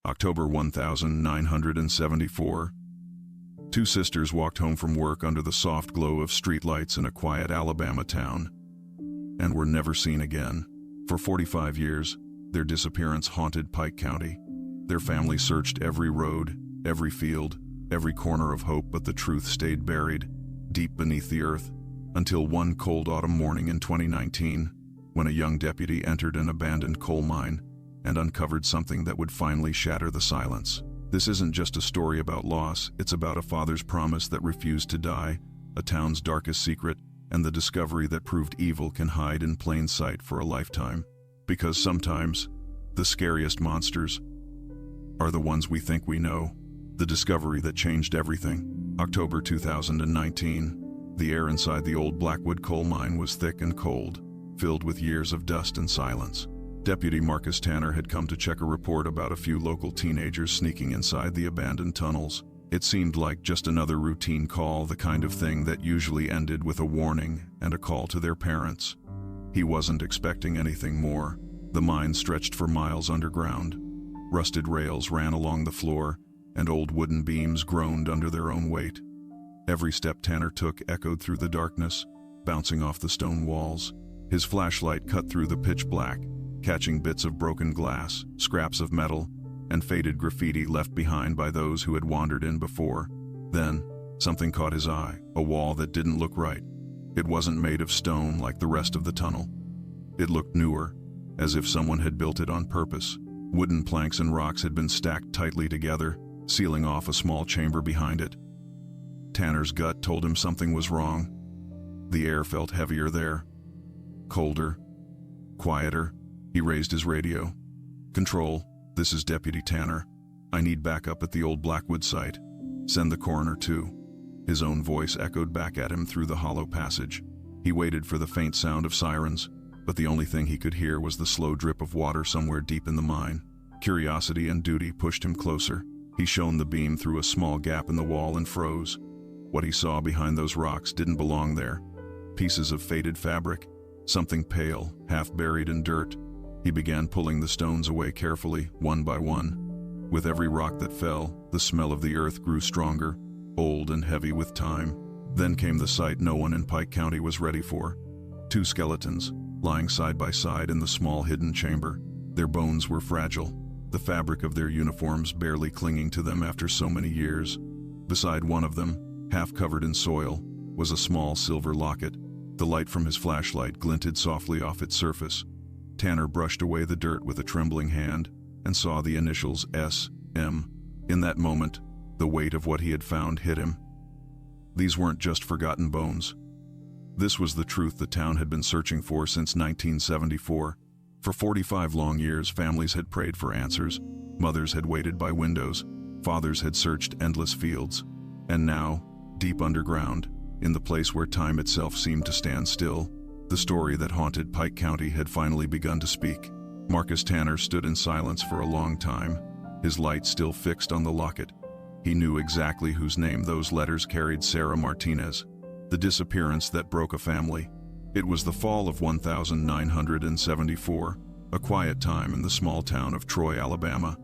October 1974. Two sisters walked home from work under the soft glow of streetlights in a quiet Alabama town, and were never seen again. For 45 years, their disappearance haunted Pike County. Their family searched every road, every field, every corner of hope, but the truth stayed buried, deep beneath the earth, until one cold autumn morning in 2019, when a young deputy entered an abandoned coal mine and uncovered something that would finally shatter the silence. This isn't just a story about loss, it's about a father's promise that refused to die, a town's darkest secret, and the discovery that proved evil can hide in plain sight for a lifetime. Because sometimes, the scariest monsters are the ones we think we know. The discovery that changed everything. October 2019. The air inside the old Blackwood coal mine was thick and cold, filled with years of dust and silence. Deputy Marcus Tanner had come to check a report about a few local teenagers sneaking inside the abandoned tunnels. It seemed like just another routine call, the kind of thing that usually ended with a warning and a call to their parents. He wasn't expecting anything more. The mine stretched for miles underground. Rusted rails ran along the floor, and old wooden beams groaned under their own weight. Every step Tanner took echoed through the darkness, bouncing off the stone walls. His flashlight cut through the pitch black, catching bits of broken glass, scraps of metal, and faded graffiti left behind by those who had wandered in before. Then, something caught his eye, a wall that didn't look right. It wasn't made of stone like the rest of the tunnel. It looked newer, as if someone had built it on purpose. Wooden planks and rocks had been stacked tightly together, sealing off a small chamber behind it. Tanner's gut told him something was wrong. The air felt heavier there, colder, quieter. He raised his radio. "Control, this is Deputy Tanner. I need backup at the old Blackwood site. Send the coroner too." His own voice echoed back at him through the hollow passage. He waited for the faint sound of sirens, but the only thing he could hear was the slow drip of water somewhere deep in the mine. Curiosity and duty pushed him closer. He shone the beam through a small gap in the wall and froze. What he saw behind those rocks didn't belong there. Pieces of faded fabric, something pale, half buried in dirt. He began pulling the stones away carefully, one by one. With every rock that fell, the smell of the earth grew stronger, old and heavy with time. Then came the sight no one in Pike County was ready for. Two skeletons, lying side by side in the small hidden chamber. Their bones were fragile, the fabric of their uniforms barely clinging to them after so many years. Beside one of them, half covered in soil, was a small silver locket. The light from his flashlight glinted softly off its surface. Tanner brushed away the dirt with a trembling hand and saw the initials S.M. In that moment, the weight of what he had found hit him. These weren't just forgotten bones. This was the truth the town had been searching for since 1974. For 45 long years, families had prayed for answers. Mothers had waited by windows. Fathers had searched endless fields. And now, deep underground, in the place where time itself seemed to stand still, the story that haunted Pike County had finally begun to speak. Marcus Tanner stood in silence for a long time, his light still fixed on the locket. He knew exactly whose name those letters carried: Sarah Martinez. The disappearance that broke a family. It was the fall of 1974, a quiet time in the small town of Troy, Alabama.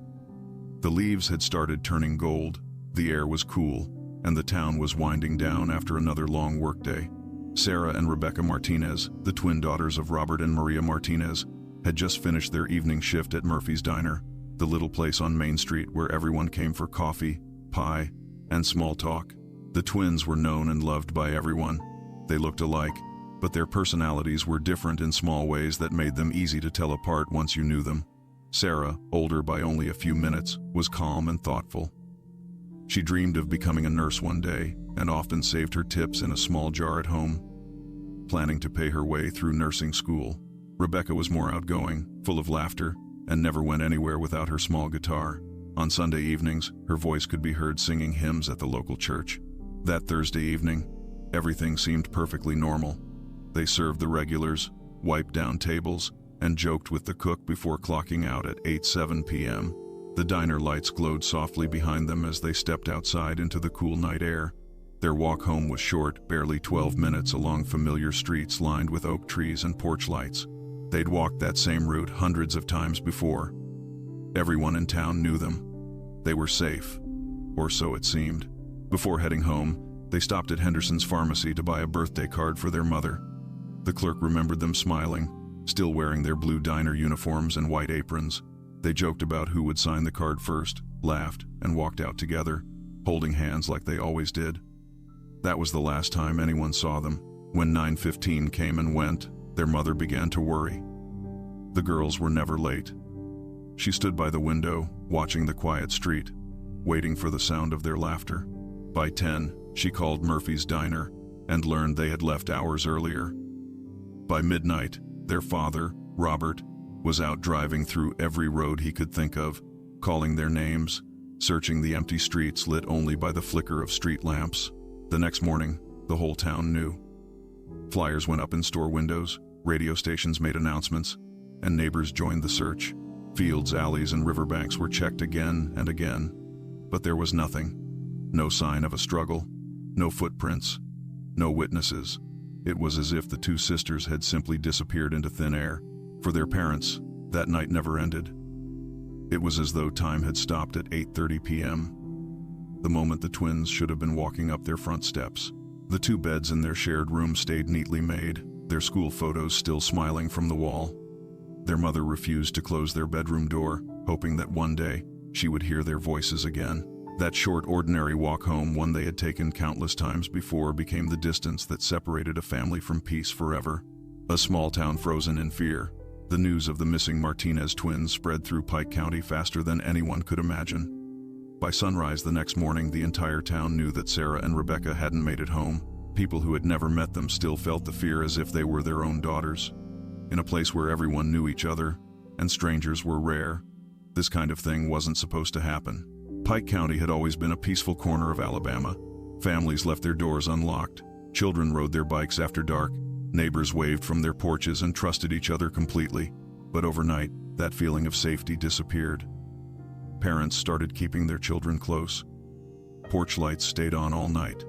The leaves had started turning gold, the air was cool, and the town was winding down after another long workday. Sarah and Rebecca Martinez, the twin daughters of Robert and Maria Martinez, had just finished their evening shift at Murphy's Diner, the little place on Main Street where everyone came for coffee, pie, and small talk. The twins were known and loved by everyone. They looked alike, but their personalities were different in small ways that made them easy to tell apart once you knew them. Sarah, older by only a few minutes, was calm and thoughtful. She dreamed of becoming a nurse one day, and often saved her tips in a small jar at home, planning to pay her way through nursing school. Rebecca was more outgoing, full of laughter, and never went anywhere without her small guitar. On Sunday evenings, her voice could be heard singing hymns at the local church. That Thursday evening, everything seemed perfectly normal. They served the regulars, wiped down tables, and joked with the cook before clocking out at 8:07 p.m. The diner lights glowed softly behind them as they stepped outside into the cool night air. Their walk home was short, barely 12 minutes along familiar streets lined with oak trees and porch lights. They'd walked that same route hundreds of times before. Everyone in town knew them. They were safe, or so it seemed. Before heading home, they stopped at Henderson's pharmacy to buy a birthday card for their mother. The clerk remembered them smiling, still wearing their blue diner uniforms and white aprons. They joked about who would sign the card first, laughed, and walked out together, holding hands like they always did. That was the last time anyone saw them. When 9:15 came and went, their mother began to worry. The girls were never late. She stood by the window, watching the quiet street, waiting for the sound of their laughter. By 10, she called Murphy's Diner and learned they had left hours earlier. By midnight, their father, Robert, was out driving through every road he could think of, calling their names, searching the empty streets lit only by the flicker of street lamps. The next morning, the whole town knew. Flyers went up in store windows, radio stations made announcements, and neighbors joined the search. Fields, alleys, and riverbanks were checked again and again, but there was nothing. No sign of a struggle, no footprints, no witnesses. It was as if the two sisters had simply disappeared into thin air. For their parents, that night never ended. It was as though time had stopped at 8:30 p.m., the moment the twins should have been walking up their front steps. The two beds in their shared room stayed neatly made, their school photos still smiling from the wall. Their mother refused to close their bedroom door, hoping that one day she would hear their voices again. That short, ordinary walk home, one they had taken countless times before, became the distance that separated a family from peace forever. A small town frozen in fear. The news of the missing Martinez twins spread through Pike County faster than anyone could imagine. By sunrise the next morning, the entire town knew that Sarah and Rebecca hadn't made it home. People who had never met them still felt the fear as if they were their own daughters. In a place where everyone knew each other, and strangers were rare, this kind of thing wasn't supposed to happen. Pike County had always been a peaceful corner of Alabama. Families left their doors unlocked. Children rode their bikes after dark. Neighbors waved from their porches and trusted each other completely. But overnight, that feeling of safety disappeared. Parents started keeping their children close. Porch lights stayed on all night.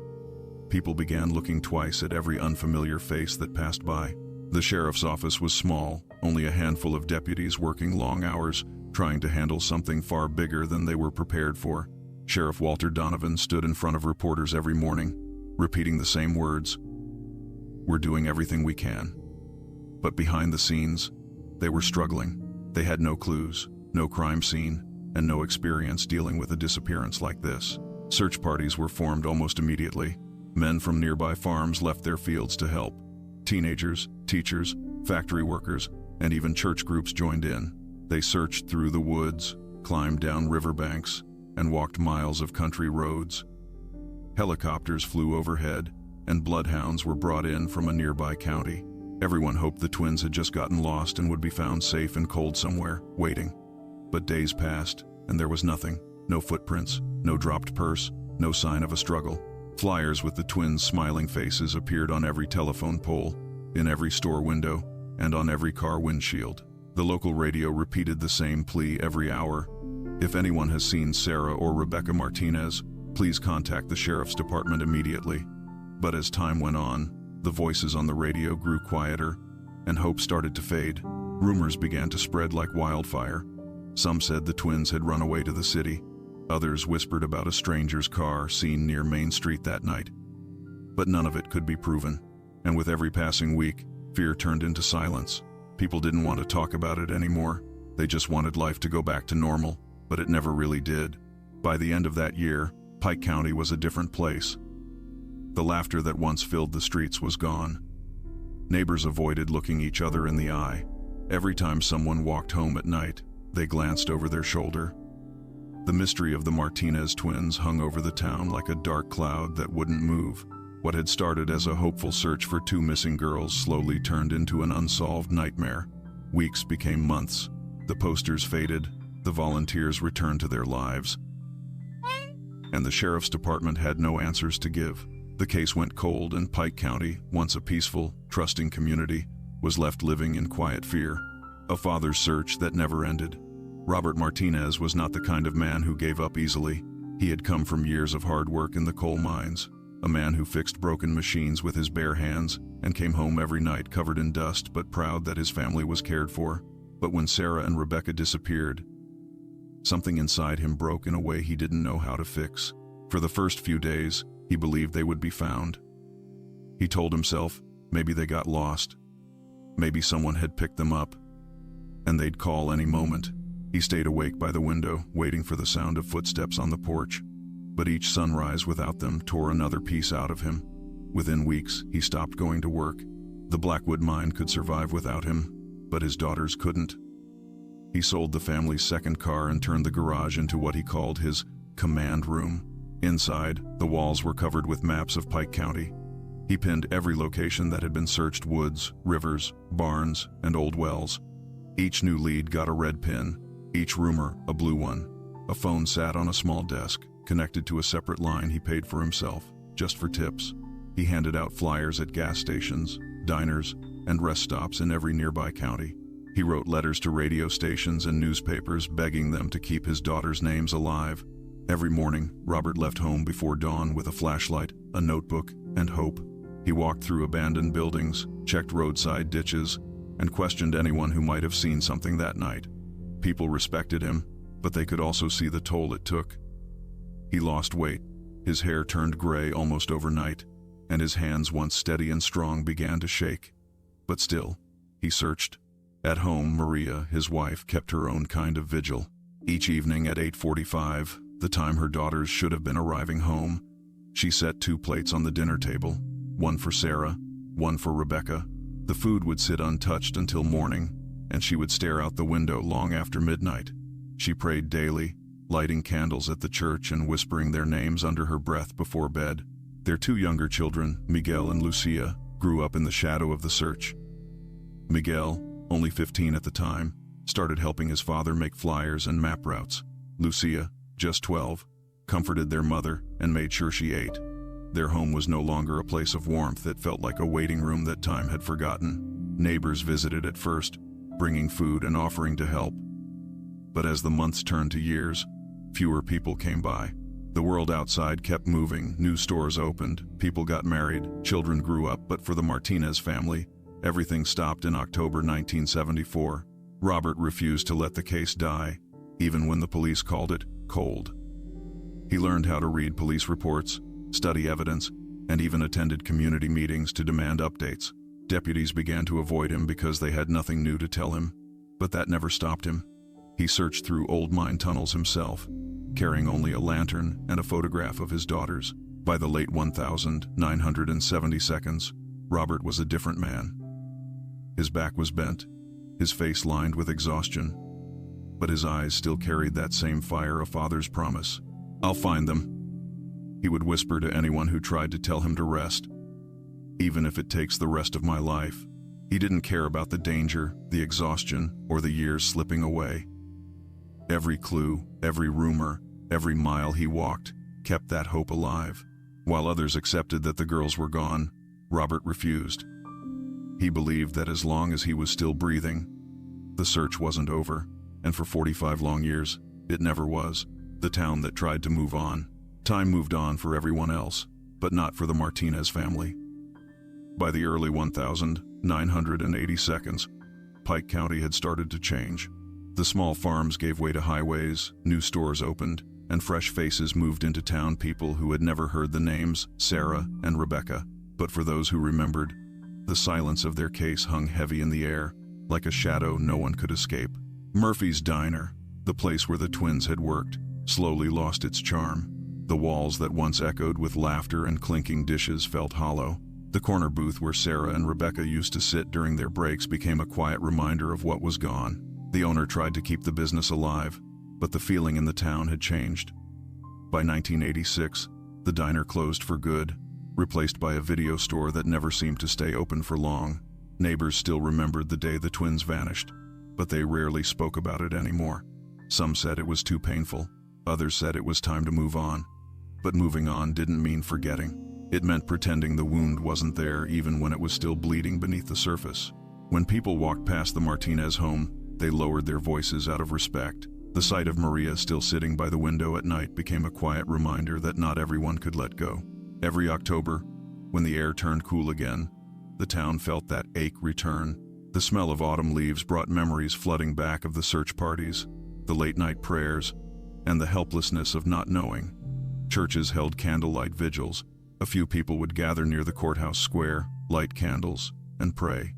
People began looking twice at every unfamiliar face that passed by. The sheriff's office was small, only a handful of deputies working long hours, trying to handle something far bigger than they were prepared for. Sheriff Walter Donovan stood in front of reporters every morning, repeating the same words. "We're doing everything we can." But behind the scenes, they were struggling. They had no clues, no crime scene, and no experience dealing with a disappearance like this. Search parties were formed almost immediately. Men from nearby farms left their fields to help. Teenagers, teachers, factory workers, and even church groups joined in. They searched through the woods, climbed down riverbanks, and walked miles of country roads. Helicopters flew overhead, and bloodhounds were brought in from a nearby county. Everyone hoped the twins had just gotten lost and would be found safe and cold somewhere, waiting. But days passed, and there was nothing. No footprints, no dropped purse, no sign of a struggle. Flyers with the twins' smiling faces appeared on every telephone pole, in every store window, and on every car windshield. The local radio repeated the same plea every hour. If anyone has seen Sarah or Rebecca Martinez, please contact the sheriff's department immediately. But as time went on, the voices on the radio grew quieter, and hope started to fade. Rumors began to spread like wildfire. Some said the twins had run away to the city. Others whispered about a stranger's car seen near Main Street that night. But none of it could be proven, and with every passing week, fear turned into silence. People didn't want to talk about it anymore. They just wanted life to go back to normal, but it never really did. By the end of that year, Pike County was a different place. The laughter that once filled the streets was gone. Neighbors avoided looking each other in the eye. Every time someone walked home at night, they glanced over their shoulder. The mystery of the Martinez twins hung over the town like a dark cloud that wouldn't move. What had started as a hopeful search for two missing girls slowly turned into an unsolved nightmare. Weeks became months. The posters faded, the volunteers returned to their lives, and the sheriff's department had no answers to give. The case went cold, and Pike County, once a peaceful, trusting community, was left living in quiet fear. A father's search that never ended. Robert Martinez was not the kind of man who gave up easily. He had come from years of hard work in the coal mines, a man who fixed broken machines with his bare hands and came home every night covered in dust but proud that his family was cared for. But when Sarah and Rebecca disappeared, Something inside him broke in a way he didn't know how to fix. For the first few days, he believed they would be found. He told himself, maybe they got lost. Maybe someone had picked them up, and they'd call any moment. He stayed awake by the window, waiting for the sound of footsteps on the porch. But each sunrise without them tore another piece out of him. Within weeks, he stopped going to work. The Blackwood Mine could survive without him, but his daughters couldn't. He sold the family's second car and turned the garage into what he called his command room. Inside, the walls were covered with maps of Pike County. He pinned every location that had been searched: woods, rivers, barns, and old wells. Each new lead got a red pin, each rumor a blue one. A phone sat on a small desk, connected to a separate line he paid for himself, just for tips. He handed out flyers at gas stations, diners, and rest stops in every nearby county. He wrote letters to radio stations and newspapers begging them to keep his daughters' names alive. Every morning, Robert left home before dawn with a flashlight, a notebook, and hope. He walked through abandoned buildings, checked roadside ditches, and questioned anyone who might have seen something that night. People respected him, but they could also see the toll it took. He lost weight. His hair turned gray almost overnight, and his hands, once steady and strong, began to shake. But still, he searched. At home, Maria, his wife, kept her own kind of vigil. Each evening at 8:45, the time her daughters should have been arriving home, she set 2 plates on the dinner table, one for Sarah, one for Rebecca. The food would sit untouched until morning, and she would stare out the window long after midnight. She prayed daily, lighting candles at the church and whispering their names under her breath before bed. Their 2 younger children, Miguel and Lucia, grew up in the shadow of the search. Miguel, only 15 at the time, started helping his father make flyers and map routes. Lucia, just 12, comforted their mother and made sure she ate. Their home was no longer a place of warmth. It felt like a waiting room that time had forgotten. Neighbors visited at first, bringing food and offering to help. But as the months turned to years, fewer people came by. The world outside kept moving, new stores opened, people got married, children grew up, but for the Martinez family, everything stopped in October 1974. Robert refused to let the case die, even when the police called it cold. He learned how to read police reports, study evidence, and even attended community meetings to demand updates. Deputies began to avoid him because they had nothing new to tell him, but that never stopped him. He searched through old mine tunnels himself, carrying only a lantern and a photograph of his daughters. By the late 1970s, Robert was a different man. His back was bent, his face lined with exhaustion, but his eyes still carried that same fire, a father's promise. "I'll find them," he would whisper to anyone who tried to tell him to rest. "Even if it takes the rest of my life." He didn't care about the danger, the exhaustion, or the years slipping away. Every clue, every rumor, every mile he walked kept that hope alive. While others accepted that the girls were gone, Robert refused. He believed that as long as he was still breathing, the search wasn't over, and for 45 long years, it never was. The town that tried to move on. Time moved on for everyone else, but not for the Martinez family. By the early 1980s, Pike County had started to change. The small farms gave way to highways, new stores opened, and fresh faces moved into town, people who had never heard the names Sarah and Rebecca. But for those who remembered, the silence of their case hung heavy in the air, like a shadow no one could escape. Murphy's Diner, the place where the twins had worked, slowly lost its charm. The walls that once echoed with laughter and clinking dishes felt hollow. The corner booth where Sarah and Rebecca used to sit during their breaks became a quiet reminder of what was gone. The owner tried to keep the business alive, but the feeling in the town had changed. By 1986, the diner closed for good, replaced by a video store that never seemed to stay open for long. Neighbors still remembered the day the twins vanished, but they rarely spoke about it anymore. Some said it was too painful. Others said it was time to move on. But moving on didn't mean forgetting. It meant pretending the wound wasn't there even when it was still bleeding beneath the surface. When people walked past the Martinez home, they lowered their voices out of respect. The sight of Maria still sitting by the window at night became a quiet reminder that not everyone could let go. Every October, when the air turned cool again, the town felt that ache return. The smell of autumn leaves brought memories flooding back of the search parties, the late-night prayers, and the helplessness of not knowing. Churches held candlelight vigils. A few people would gather near the courthouse square, light candles, and pray.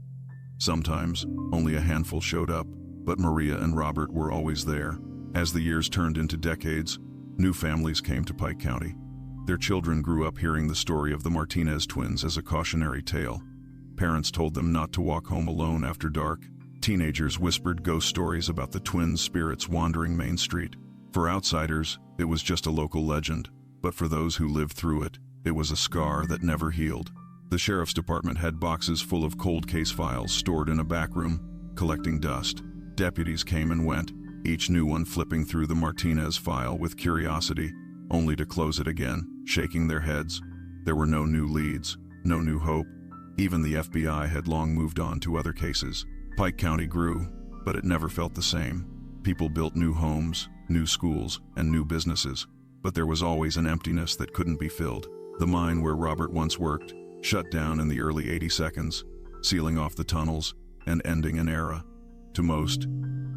Sometimes, only a handful showed up, but Maria and Robert were always there. As the years turned into decades, new families came to Pike County. Their children grew up hearing the story of the Martinez twins as a cautionary tale. Parents told them not to walk home alone after dark. Teenagers whispered ghost stories about the twins' spirits wandering Main Street. For outsiders, it was just a local legend, but for those who lived through it, it was a scar that never healed. The sheriff's department had boxes full of cold case files stored in a back room, collecting dust. Deputies came and went, each new one flipping through the Martinez file with curiosity, only to close it again, shaking their heads. There were no new leads, no new hope. Even the FBI had long moved on to other cases. Pike County grew, but it never felt the same. People built new homes, new schools, and new businesses, but there was always an emptiness that couldn't be filled. The mine where Robert once worked shut down in the early 82nds, sealing off the tunnels and ending an era. To most,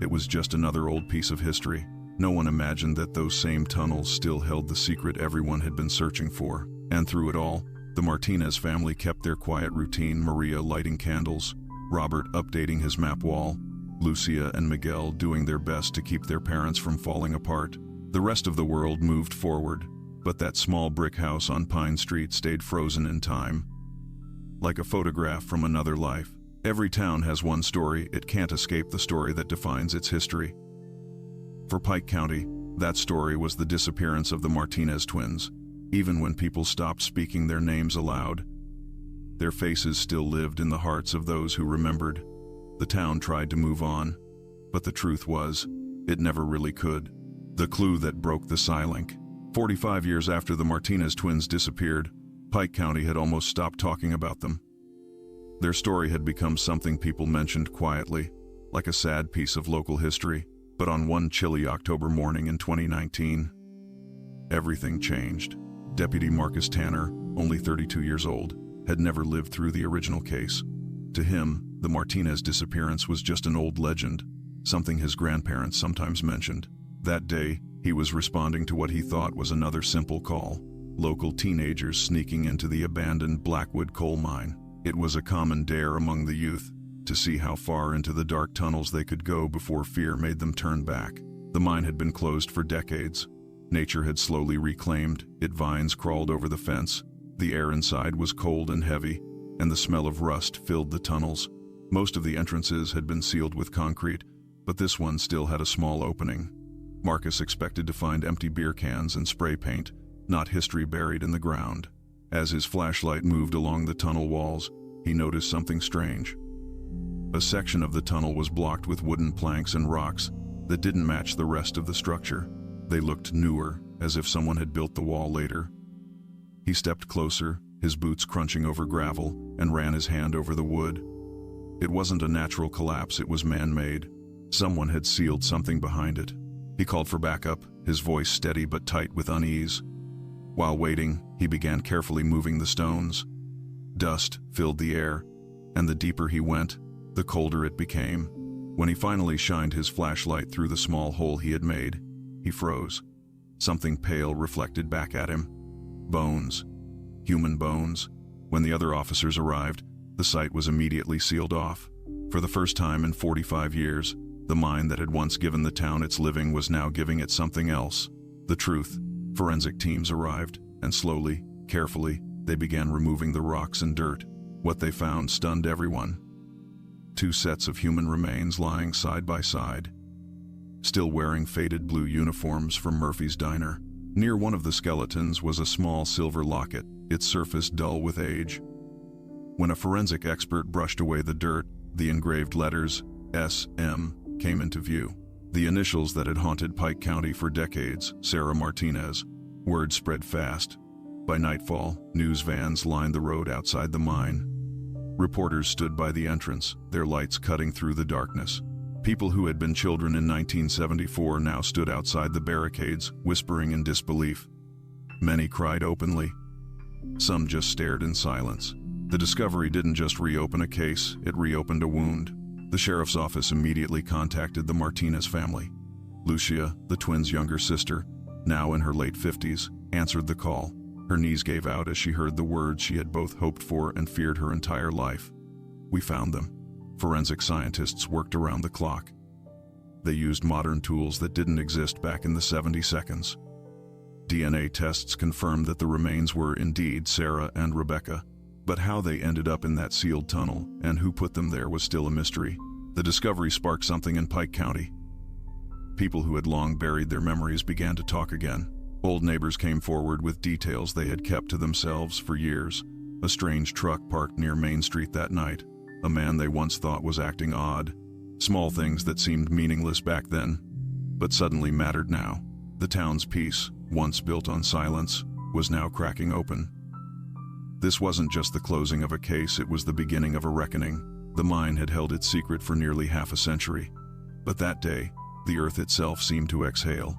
it was just another old piece of history. No one imagined that those same tunnels still held the secret everyone had been searching for. And through it all, the Martinez family kept their quiet routine, Maria lighting candles, Robert updating his map wall, Lucia and Miguel doing their best to keep their parents from falling apart. The rest of the world moved forward, but that small brick house on Pine Street stayed frozen in time. Like a photograph from another life. Every town has one story, it can't escape the story that defines its history. For Pike County, that story was the disappearance of the Martinez twins. Even when people stopped speaking their names aloud, their faces still lived in the hearts of those who remembered. The town tried to move on, but the truth was, it never really could. The clue that broke the silence. 45 years after the Martinez twins disappeared, Pike County had almost stopped talking about them. Their story had become something people mentioned quietly, like a sad piece of local history. But on one chilly October morning in 2019, everything changed. Deputy Marcus Tanner, only 32 years old, had never lived through the original case. To him, the Martinez disappearance was just an old legend, something his grandparents sometimes mentioned. That day, he was responding to what he thought was another simple call: local teenagers sneaking into the abandoned Blackwood coal mine. It was a common dare among the youth, to see how far into the dark tunnels they could go before fear made them turn back. The mine had been closed for decades. Nature had slowly reclaimed it. Vines crawled over the fence. The air inside was cold and heavy, and the smell of rust filled the tunnels. Most of the entrances had been sealed with concrete, but this one still had a small opening. Marcus expected to find empty beer cans and spray paint, not history buried in the ground. As his flashlight moved along the tunnel walls, he noticed something strange. A section of the tunnel was blocked with wooden planks and rocks that didn't match the rest of the structure. They looked newer, as if someone had built the wall later. He stepped closer, his boots crunching over gravel, and ran his hand over the wood. It wasn't a natural collapse, it was man-made. Someone had sealed something behind it. He called for backup, his voice steady but tight with unease. While waiting, he began carefully moving the stones. Dust filled the air, and the deeper he went, the colder it became. When he finally shined his flashlight through the small hole he had made, he froze. Something pale reflected back at him. Bones. Human bones. When the other officers arrived, the site was immediately sealed off. For the first time in 45 years, the mine that had once given the town its living was now giving it something else. The truth. Forensic teams arrived, and slowly, carefully, they began removing the rocks and dirt. What they found stunned everyone. 2 sets of human remains lying side by side, still wearing faded blue uniforms from Murphy's Diner. Near one of the skeletons was a small silver locket, its surface dull with age. When a forensic expert brushed away the dirt, the engraved letters, S.M., came into view. The initials that had haunted Pike County for decades, Sarah Martinez. Word spread fast. By nightfall, news vans lined the road outside the mine. Reporters stood by the entrance, their lights cutting through the darkness. People who had been children in 1974 now stood outside the barricades, whispering in disbelief. Many cried openly. Some just stared in silence. The discovery didn't just reopen a case, it reopened a wound. The sheriff's office immediately contacted the Martinez family. Lucia, the twins' younger sister, now in her late 50s, answered the call. Her knees gave out as she heard the words she had both hoped for and feared her entire life. "We found them." Forensic scientists worked around the clock. They used modern tools that didn't exist back in the 70s. DNA tests confirmed that the remains were indeed Sarah and Rebecca, but how they ended up in that sealed tunnel and who put them there was still a mystery. The discovery sparked something in Pike County. People who had long buried their memories began to talk again. Old neighbors came forward with details they had kept to themselves for years. A strange truck parked near Main Street that night. A man they once thought was acting odd. Small things that seemed meaningless back then, but suddenly mattered now. The town's peace, once built on silence, was now cracking open. This wasn't just the closing of a case, it was the beginning of a reckoning. The mine had held its secret for nearly half a century. But that day, the earth itself seemed to exhale,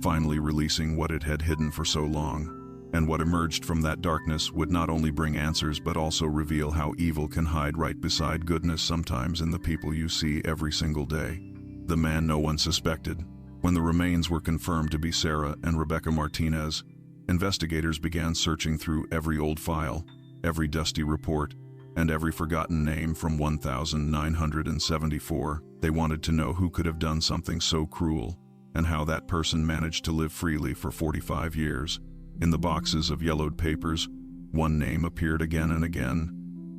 finally releasing what it had hidden for so long. And what emerged from that darkness would not only bring answers but also reveal how evil can hide right beside goodness sometimes in the people you see every single day. The man no one suspected. When the remains were confirmed to be Sarah and Rebecca Martinez, investigators began searching through every old file, every dusty report, and every forgotten name from 1974. They wanted to know who could have done something so cruel, and how that person managed to live freely for 45 years. In the boxes of yellowed papers, one name appeared again and again,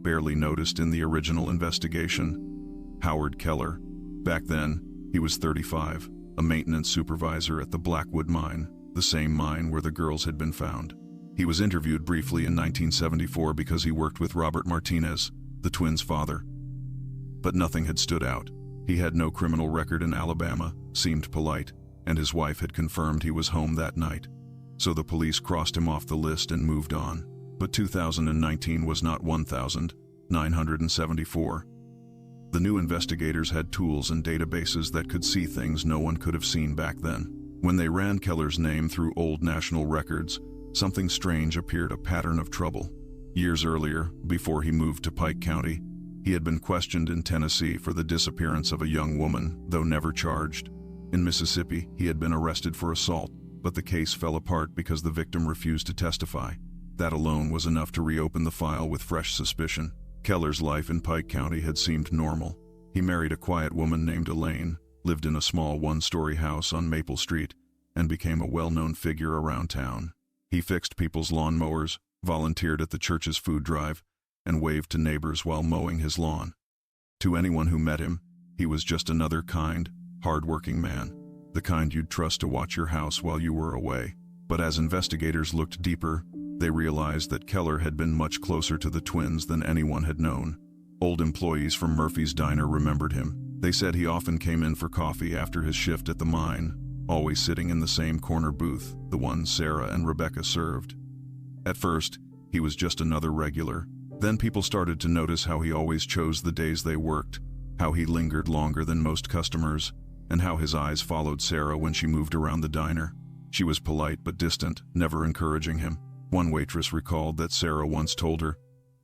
barely noticed in the original investigation: Howard Keller. Back then, he was 35, a maintenance supervisor at the Blackwood Mine, the same mine where the girls had been found. He was interviewed briefly in 1974 because he worked with Robert Martinez, the twins' father. But nothing had stood out. He had no criminal record in Alabama, seemed polite, and his wife had confirmed he was home that night. So the police crossed him off the list and moved on. But 2019 was not 1974. The new investigators had tools and databases that could see things no one could have seen back then. When they ran Keller's name through old national records, something strange appeared, a pattern of trouble. Years earlier, before he moved to Pike County, he had been questioned in Tennessee for the disappearance of a young woman, though never charged. In Mississippi, he had been arrested for assault, but the case fell apart because the victim refused to testify. That alone was enough to reopen the file with fresh suspicion. Keller's life in Pike County had seemed normal. He married a quiet woman named Elaine, lived in a small one-story house on Maple Street, and became a well-known figure around town. He fixed people's lawnmowers, volunteered at the church's food drive, and waved to neighbors while mowing his lawn. To anyone who met him, he was just another kind, hard-working man, the kind you'd trust to watch your house while you were away. But as investigators looked deeper, they realized that Keller had been much closer to the twins than anyone had known. Old employees from Murphy's Diner remembered him. They said he often came in for coffee after his shift at the mine, always sitting in the same corner booth, the one Sarah and Rebecca served. At first, he was just another regular. Then people started to notice how he always chose the days they worked, how he lingered longer than most customers, and how his eyes followed Sarah when she moved around the diner. She was polite but distant, never encouraging him. One waitress recalled that Sarah once told her,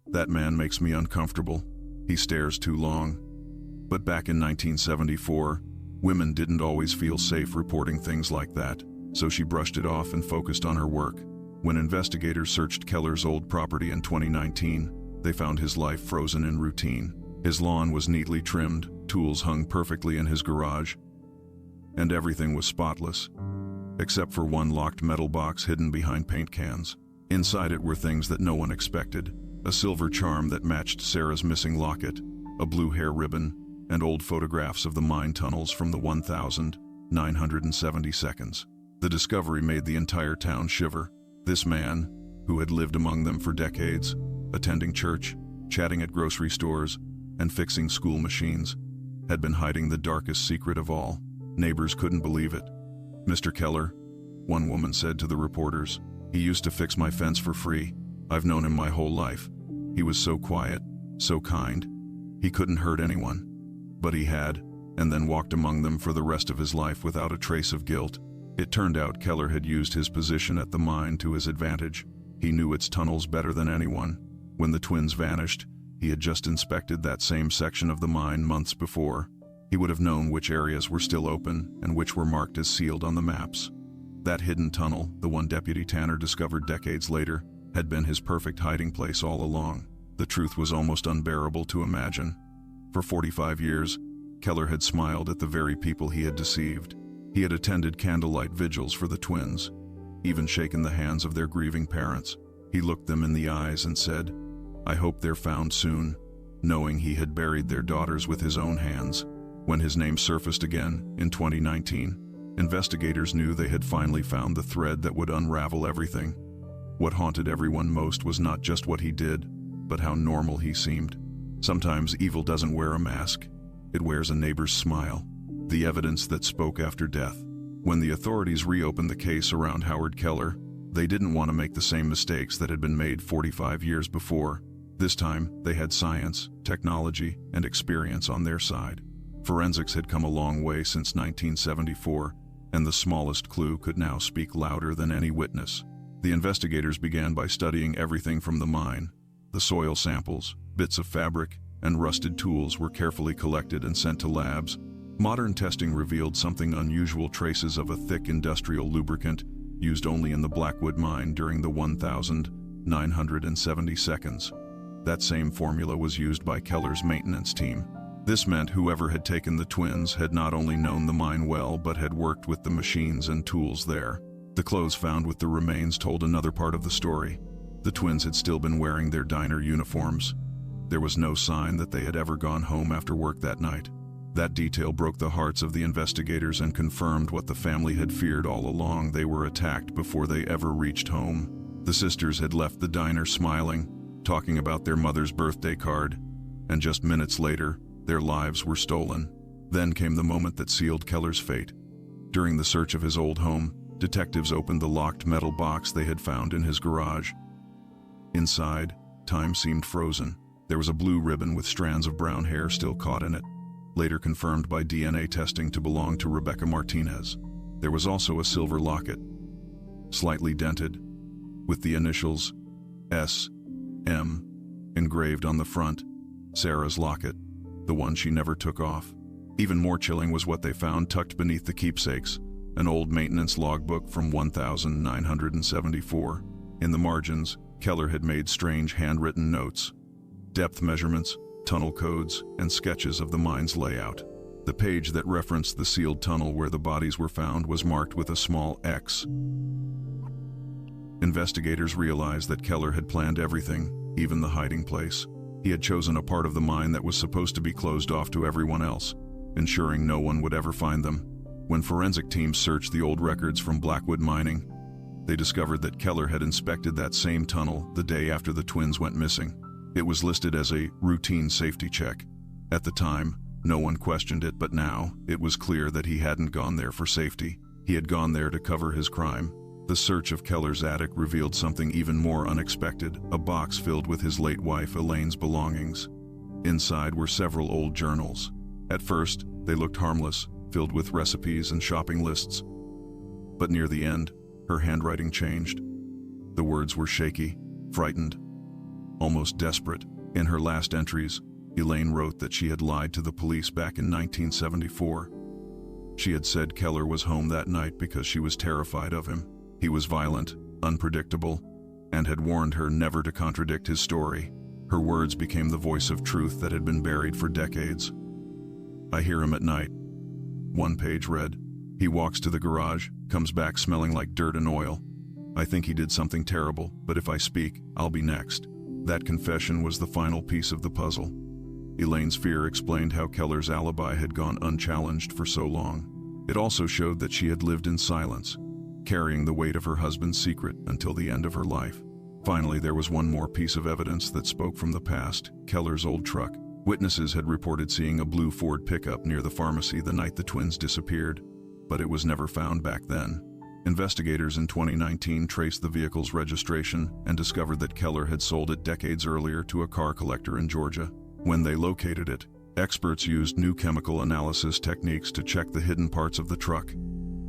"That man makes me uncomfortable. He stares too long." But back in 1974, women didn't always feel safe reporting things like that, so she brushed it off and focused on her work. When investigators searched Keller's old property in 2019, they found his life frozen in routine. His lawn was neatly trimmed, tools hung perfectly in his garage, and everything was spotless, except for one locked metal box hidden behind paint cans. Inside it were things that no one expected: a silver charm that matched Sarah's missing locket, a blue hair ribbon, and old photographs of the mine tunnels from the 1972. The discovery made the entire town shiver. This man, who had lived among them for decades, attending church, chatting at grocery stores, and fixing school machines, had been hiding the darkest secret of all. Neighbors couldn't believe it. "Mr. Keller," one woman said to the reporters, "he used to fix my fence for free. I've known him my whole life. He was so quiet, so kind. He couldn't hurt anyone. But he had, and then walked among them for the rest of his life without a trace of guilt." It turned out Keller had used his position at the mine to his advantage. He knew its tunnels better than anyone. When the twins vanished, he had just inspected that same section of the mine months before. He would have known which areas were still open and which were marked as sealed on the maps. That hidden tunnel, the one Deputy Tanner discovered decades later, had been his perfect hiding place all along. The truth was almost unbearable to imagine. For 45 years, Keller had smiled at the very people he had deceived. He had attended candlelight vigils for the twins, even shaken the hands of their grieving parents. He looked them in the eyes and said, "I hope they're found soon," knowing he had buried their daughters with his own hands. When his name surfaced again in 2019, investigators knew they had finally found the thread that would unravel everything. What haunted everyone most was not just what he did, but how normal he seemed. Sometimes evil doesn't wear a mask. It wears a neighbor's smile, the evidence that spoke after death. When the authorities reopened the case around Howard Keller, they didn't want to make the same mistakes that had been made 45 years before. This time, they had science, technology, and experience on their side. Forensics had come a long way since 1974, and the smallest clue could now speak louder than any witness. The investigators began by studying everything from the mine. The soil samples, bits of fabric, and rusted tools were carefully collected and sent to labs. Modern testing revealed something unusual: traces of a thick industrial lubricant used only in the Blackwood Mine during the 1,970 seconds. That same formula was used by Keller's maintenance team. This meant whoever had taken the twins had not only known the mine well, but had worked with the machines and tools there. The clothes found with the remains told another part of the story. The twins had still been wearing their diner uniforms. There was no sign that they had ever gone home after work that night. That detail broke the hearts of the investigators and confirmed what the family had feared all along: they were attacked before they ever reached home. The sisters had left the diner smiling, talking about their mother's birthday card, and just minutes later, their lives were stolen. Then came the moment that sealed Keller's fate. During the search of his old home, detectives opened the locked metal box they had found in his garage. Inside, time seemed frozen. There was a blue ribbon with strands of brown hair still caught in it, later confirmed by DNA testing to belong to Rebecca Martinez. There was also a silver locket, slightly dented, with the initials S.M. engraved on the front. Sarah's locket, the one she never took off. Even more chilling was what they found tucked beneath the keepsakes: an old maintenance logbook from 1974. In the margins, Keller had made strange handwritten notes, depth measurements, tunnel codes, and sketches of the mine's layout. The page that referenced the sealed tunnel where the bodies were found was marked with a small X. Investigators realized that Keller had planned everything, even the hiding place. He had chosen a part of the mine that was supposed to be closed off to everyone else, ensuring no one would ever find them. When forensic teams searched the old records from Blackwood Mining, they discovered that Keller had inspected that same tunnel the day after the twins went missing. It was listed as a routine safety check. At the time, no one questioned it, but now it was clear that he hadn't gone there for safety. He had gone there to cover his crime. The search of Keller's attic revealed something even more unexpected: a box filled with his late wife Elaine's belongings. Inside were several old journals. At first, they looked harmless, filled with recipes and shopping lists. But near the end, her handwriting changed. The words were shaky, frightened, almost desperate. In her last entries, Elaine wrote that she had lied to the police back in 1974. She had said Keller was home that night because she was terrified of him. He was violent, unpredictable, and had warned her never to contradict his story. Her words became the voice of truth that had been buried for decades. "I hear him at night," one page read. "He walks to the garage, comes back smelling like dirt and oil. I think he did something terrible, but if I speak, I'll be next." That confession was the final piece of the puzzle. Elaine's fear explained how Keller's alibi had gone unchallenged for so long. It also showed that she had lived in silence, carrying the weight of her husband's secret until the end of her life. Finally, there was one more piece of evidence that spoke from the past: Keller's old truck. Witnesses had reported seeing a blue Ford pickup near the pharmacy the night the twins disappeared, but it was never found back then. Investigators in 2019 traced the vehicle's registration and discovered that Keller had sold it decades earlier to a car collector in Georgia. When they located it, experts used new chemical analysis techniques to check the hidden parts of the truck.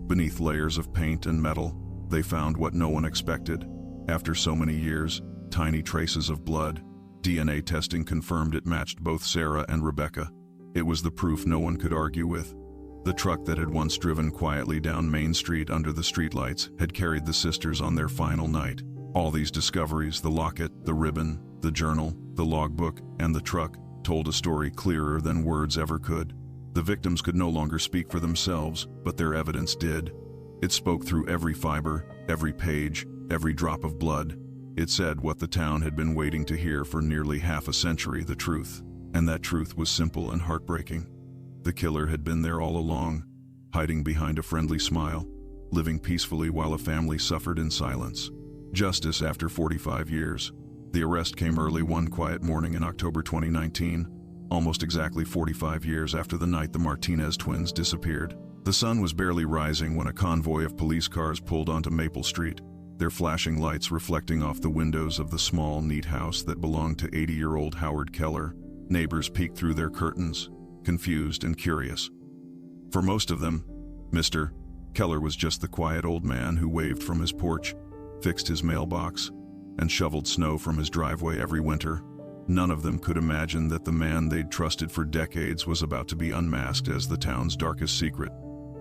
Beneath layers of paint and metal, they found what no one expected. After so many years, tiny traces of blood. DNA testing confirmed it matched both Sarah and Rebecca. It was the proof no one could argue with. The truck that had once driven quietly down Main Street under the streetlights had carried the sisters on their final night. All these discoveries, the locket, the ribbon, the journal, the logbook, and the truck, told a story clearer than words ever could. The victims could no longer speak for themselves, but their evidence did. It spoke through every fiber, every page, every drop of blood. It said what the town had been waiting to hear for nearly half a century, the truth. And that truth was simple and heartbreaking. The killer had been there all along, hiding behind a friendly smile, living peacefully while a family suffered in silence. Justice after 45 years. The arrest came early one quiet morning in October 2019, almost exactly 45 years after the night the Martinez twins disappeared. The sun was barely rising when a convoy of police cars pulled onto Maple Street, their flashing lights reflecting off the windows of the small, neat house that belonged to 80-year-old Howard Keller. Neighbors peeked through their curtains, confused and curious. For most of them, Mr. Keller was just the quiet old man who waved from his porch, fixed his mailbox, and shoveled snow from his driveway every winter. None of them could imagine that the man they'd trusted for decades was about to be unmasked as the town's darkest secret.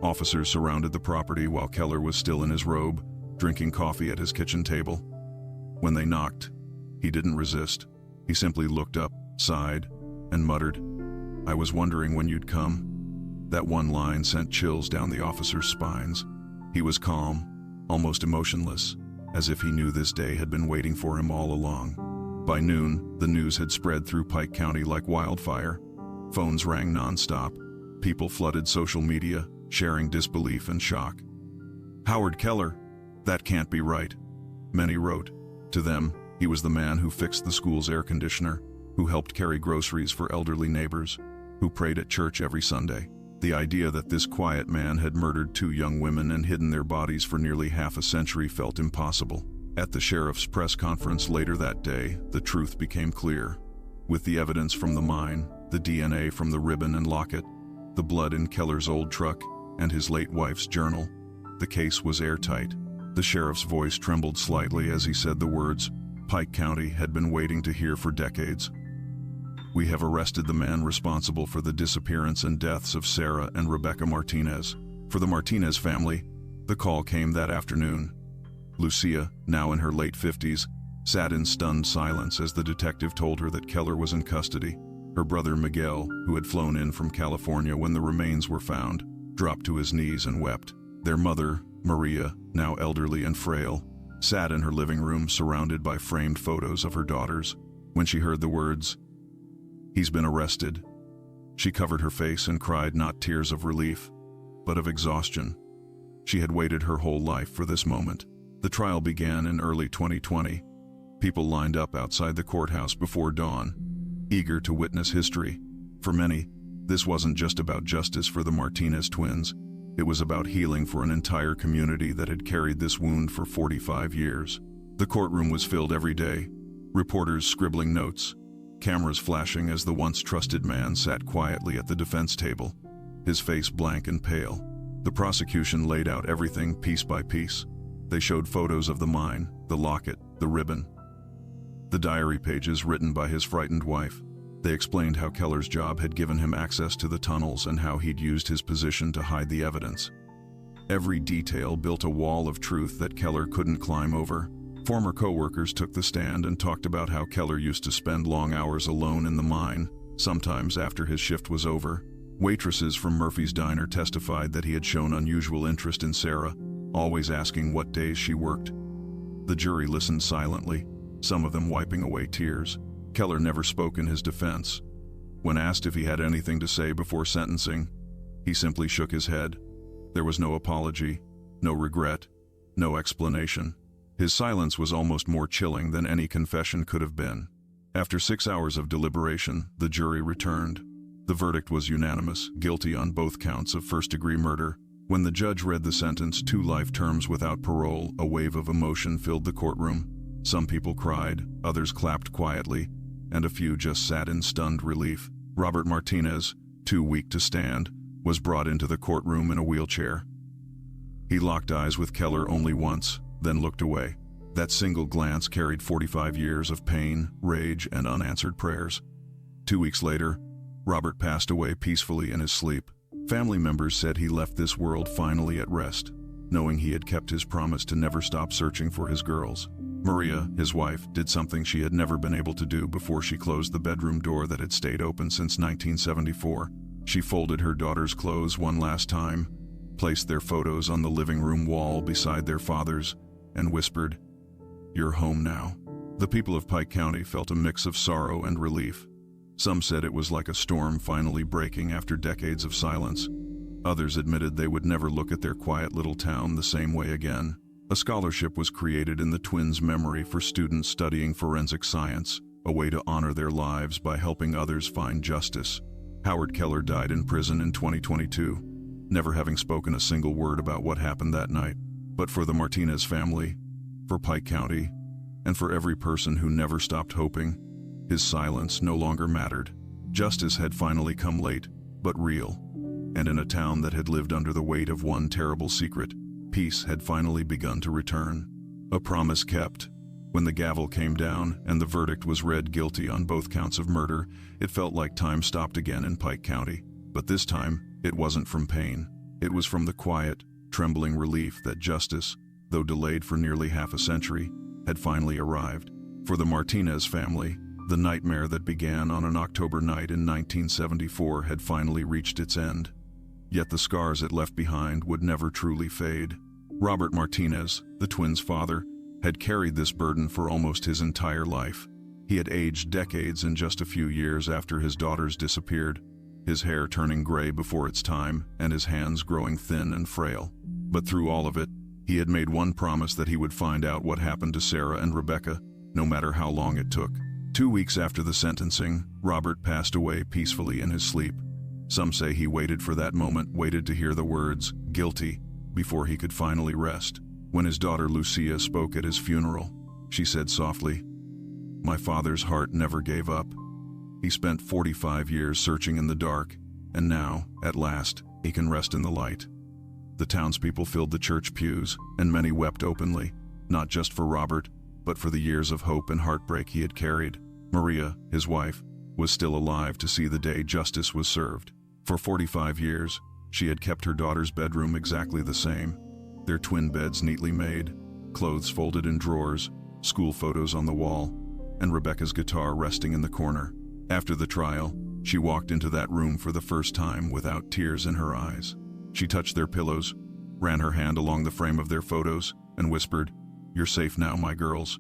Officers surrounded the property while Keller was still in his robe, drinking coffee at his kitchen table. When they knocked, he didn't resist. He simply looked up, sighed, and muttered, "I was wondering when you'd come." That one line sent chills down the officers' spines. He was calm, almost emotionless, as if he knew this day had been waiting for him all along. By noon, the news had spread through Pike County like wildfire. Phones rang nonstop. People flooded social media, sharing disbelief and shock. "Howard Keller? That can't be right," many wrote. To them, he was the man who fixed the school's air conditioner, who helped carry groceries for elderly neighbors, who prayed at church every Sunday. The idea that this quiet man had murdered 2 young women and hidden their bodies for nearly half a century felt impossible. At the sheriff's press conference later that day, the truth became clear. With the evidence from the mine, the DNA from the ribbon and locket, the blood in Keller's old truck, and his late wife's journal, the case was airtight. The sheriff's voice trembled slightly as he said the words Pike County had been waiting to hear for decades. "We have arrested the man responsible for the disappearance and deaths of Sarah and Rebecca Martinez." For the Martinez family, the call came that afternoon. Lucia, now in her late 50s, sat in stunned silence as the detective told her that Keller was in custody. Her brother Miguel, who had flown in from California when the remains were found, dropped to his knees and wept. Their mother, Maria, now elderly and frail, sat in her living room surrounded by framed photos of her daughters. When she heard the words, "He's been arrested," she covered her face and cried not tears of relief, but of exhaustion. She had waited her whole life for this moment. The trial began in early 2020. People lined up outside the courthouse before dawn, eager to witness history. For many, this wasn't just about justice for the Martinez twins. It was about healing for an entire community that had carried this wound for 45 years. The courtroom was filled every day, reporters scribbling notes, cameras flashing as the once trusted man sat quietly at the defense table, his face blank and pale. The prosecution laid out everything piece by piece. They showed photos of the mine, the locket, the ribbon, the diary pages written by his frightened wife. They explained how Keller's job had given him access to the tunnels and how he'd used his position to hide the evidence. Every detail built a wall of truth that Keller couldn't climb over. Former co-workers took the stand and talked about how Keller used to spend long hours alone in the mine, sometimes after his shift was over. Waitresses from Murphy's Diner testified that he had shown unusual interest in Sarah, always asking what days she worked. The jury listened silently, some of them wiping away tears. Keller never spoke in his defense. When asked if he had anything to say before sentencing, he simply shook his head. There was no apology, no regret, no explanation. His silence was almost more chilling than any confession could have been. After 6 hours of deliberation, the jury returned. The verdict was unanimous, guilty on both counts of first-degree murder. When the judge read the sentence, 2 life terms without parole, a wave of emotion filled the courtroom. Some people cried, others clapped quietly, and a few just sat in stunned relief. Robert Martinez, too weak to stand, was brought into the courtroom in a wheelchair. He locked eyes with Keller only once, then looked away. That single glance carried 45 years of pain, rage, and unanswered prayers. 2 weeks later, Robert passed away peacefully in his sleep. Family members said he left this world finally at rest, knowing he had kept his promise to never stop searching for his girls. Maria, his wife, did something she had never been able to do before she closed the bedroom door that had stayed open since 1974. She folded her daughter's clothes one last time, placed their photos on the living room wall beside their father's, and whispered, "You're home now." The people of Pike County felt a mix of sorrow and relief. Some said it was like a storm finally breaking after decades of silence. Others admitted they would never look at their quiet little town the same way again. A scholarship was created in the twins' memory for students studying forensic science, a way to honor their lives by helping others find justice. Howard Keller died in prison in 2022, never having spoken a single word about what happened that night. But for the Martinez family, for Pike County, and for every person who never stopped hoping, his silence no longer mattered. Justice had finally come late, but real. And in a town that had lived under the weight of one terrible secret, peace had finally begun to return. A promise kept. When the gavel came down and the verdict was read guilty on both counts of murder, it felt like time stopped again in Pike County. But this time, it wasn't from pain. It was from the quiet, trembling relief that justice, though delayed for nearly half a century, had finally arrived. For the Martinez family, the nightmare that began on an October night in 1974 had finally reached its end. Yet the scars it left behind would never truly fade. Robert Martinez, the twins' father, had carried this burden for almost his entire life. He had aged decades in just a few years after his daughters disappeared, his hair turning gray before its time and his hands growing thin and frail. But through all of it, he had made one promise that he would find out what happened to Sarah and Rebecca, no matter how long it took. 2 weeks after the sentencing, Robert passed away peacefully in his sleep. Some say he waited for that moment, waited to hear the words, "guilty," before he could finally rest. When his daughter Lucia spoke at his funeral, she said softly, "My father's heart never gave up. He spent 45 years searching in the dark, and now, at last, he can rest in the light." The townspeople filled the church pews, and many wept openly, not just for Robert, but for the years of hope and heartbreak he had carried. Maria, his wife, was still alive to see the day justice was served. For 45 years, she had kept her daughter's bedroom exactly the same, their twin beds neatly made, clothes folded in drawers, school photos on the wall, and Rebecca's guitar resting in the corner. After the trial, she walked into that room for the first time without tears in her eyes. She touched their pillows, ran her hand along the frame of their photos, and whispered, "You're safe now, my girls."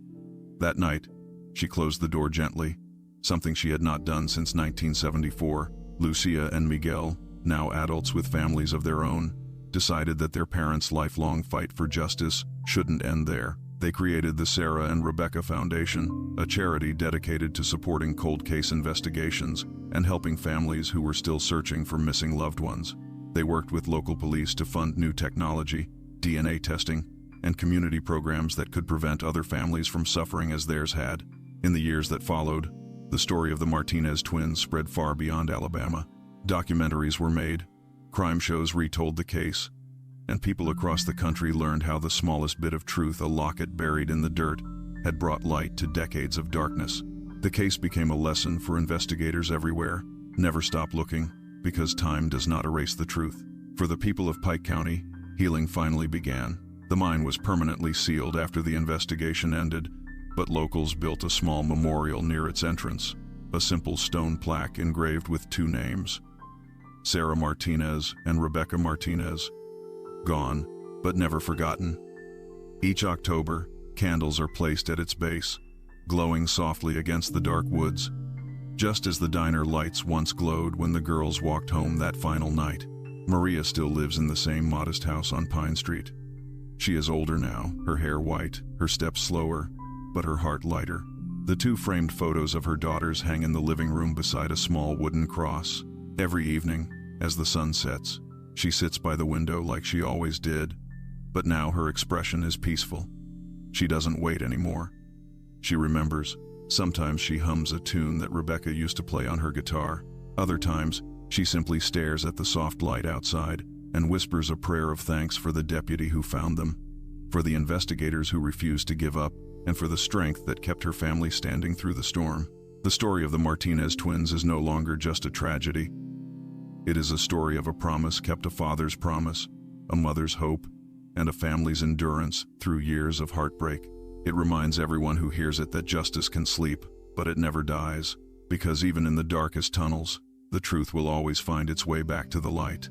That night, she closed the door gently, something she had not done since 1974. Lucia and Miguel, now adults with families of their own, decided that their parents' lifelong fight for justice shouldn't end there. They created the Sarah and Rebecca Foundation, a charity dedicated to supporting cold case investigations and helping families who were still searching for missing loved ones. They worked with local police to fund new technology, DNA testing, and community programs that could prevent other families from suffering as theirs had. In the years that followed, the story of the Martinez twins spread far beyond Alabama. Documentaries were made, crime shows retold the case, and people across the country learned how the smallest bit of truth, a locket buried in the dirt, had brought light to decades of darkness. The case became a lesson for investigators everywhere. Never stop looking, because time does not erase the truth. For the people of Pike County, healing finally began. The mine was permanently sealed after the investigation ended, but locals built a small memorial near its entrance, a simple stone plaque engraved with 2 names, Sarah Martinez and Rebecca Martinez. Gone, but never forgotten. Each October, candles are placed at its base, glowing softly against the dark woods, just as the diner lights once glowed when the girls walked home that final night. Maria still lives in the same modest house on Pine Street. She is older now, her hair white, her steps slower, but her heart lighter. The 2 framed photos of her daughters hang in the living room beside a small wooden cross. Every evening, as the sun sets, she sits by the window like she always did, but now her expression is peaceful. She doesn't wait anymore. She remembers. Sometimes she hums a tune that Rebecca used to play on her guitar. Other times, she simply stares at the soft light outside and whispers a prayer of thanks for the deputy who found them, for the investigators who refused to give up, and for the strength that kept her family standing through the storm. The story of the Martinez twins is no longer just a tragedy. It is a story of a promise kept, a father's promise, a mother's hope, and a family's endurance through years of heartbreak. It reminds everyone who hears it that justice can sleep, but it never dies, because even in the darkest tunnels, the truth will always find its way back to the light.